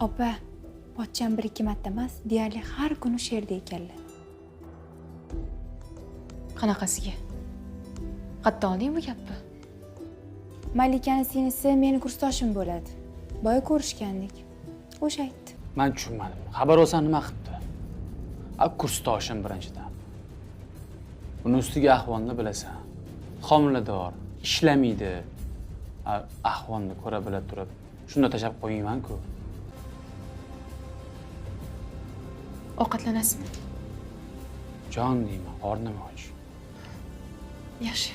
Opa, pochcham 1-2 marta emas, deyarli har kuni shu yerda ekanlar. Qanaqasiga? Qayerdan olding bu gapni? Malikani singlisi meni kursdoshim bo'ladi. Boya ko'rishgandik. O'sha aytdi. Men tushunmadim. Xabar olsan nima qilibdi? Kursdoshim birinchidan. Uni ustiga ahvolni bilasan. Homilador, ishlamaydi. Ahvolni ko'ra bila turib, shunda tashab qo'ymayman-ku. Ovqatlanasizmi? Jon deyman, qornim och. Yaxshi.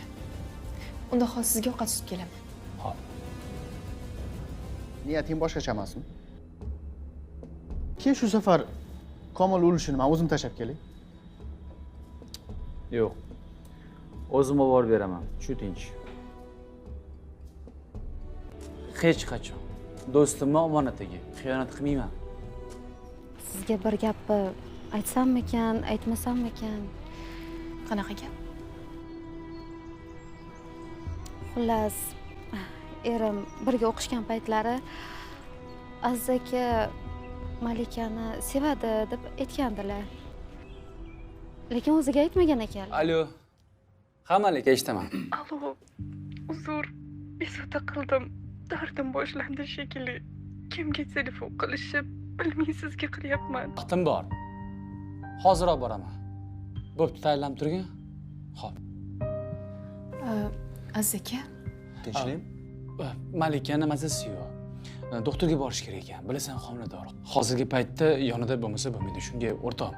Unda hozir sizga ovqat sutib kelaman. Xo'p. Niyating boshqacha emasmi? Keyin shu safar Komil o'lishini men o'zim tashab kelay. Yo'q. O'zim olib beraman. Shu tinch. Hech qachon do'stimni omonatiga xiyonat qilmayman. Sizga bir gapni aytsammikan, aytmasammikan? Qanaqa gap? Xullas, erim birga o'qishgan paytlari Aziz aka Malikani sevadi deb aytgandilar. Lekin o'ziga aytmagan ekan. Alo. Ha, Malika, eshitaman. Alo, uzr, bezovta qildim. Dardim boshlandi shekilli. Kimga telefon qilishib, bilmay sizga qilyapman. Vaqtim bor. Hoziroq boraman. Bo'pti, tayyorlanib turgin. Xo'p. Aziz aka, Tinchlik? Malikani mazasi yo'q. Doktorga borish kerak ekan. Bilasan, homilador. Hozirgi paytda yonida bo'lmasa bo'lmaydi. Shunga o'rtoq.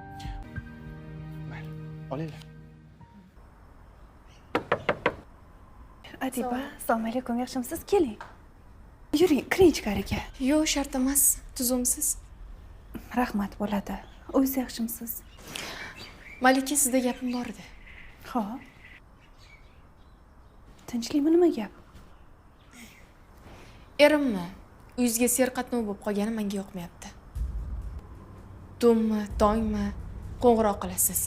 Mayli. Olinglar. Adiba, assalomu alaykum, yaxshimisiz? Keling. Yuring, kiring ichkariga. yo'q, shart emas. Tuzumsiz. Rahmat bo'ladi. O'zingiz yaxshimisiz? Malika, sizda gapim bor edi. Xo'p. Tinchlikmi, nima gap? Erimmi? Uyingizga serqatnov bo'lib qolgani menga yoqmayapti. Tunmi, tongmi qo'ng'iroq qilasiz.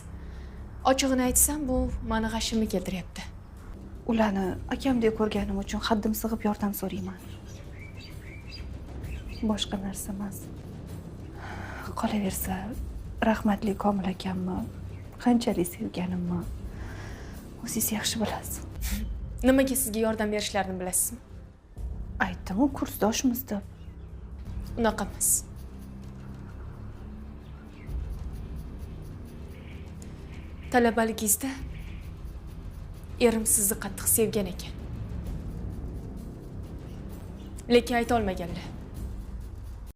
Ochig'ini aytsam, bu meni g'ashimni keltiryapti. Ularni akamdek ko'rganim uchun haddim sig'ib yordam so'rayman. Boshqa narsa emas. Qolaversa, rahmatli Komil akamni qanchalik sevganimni o'zingiz yaxshi bilasiz. Nimaga sizga yordam berishlarini bilasizmi? Aytdim-ku, kursdoshmiz deb. Unaqa emas. Talabaligingizda erim sizni qattiq sevgan ekan. Lekin ayta olmaganlar.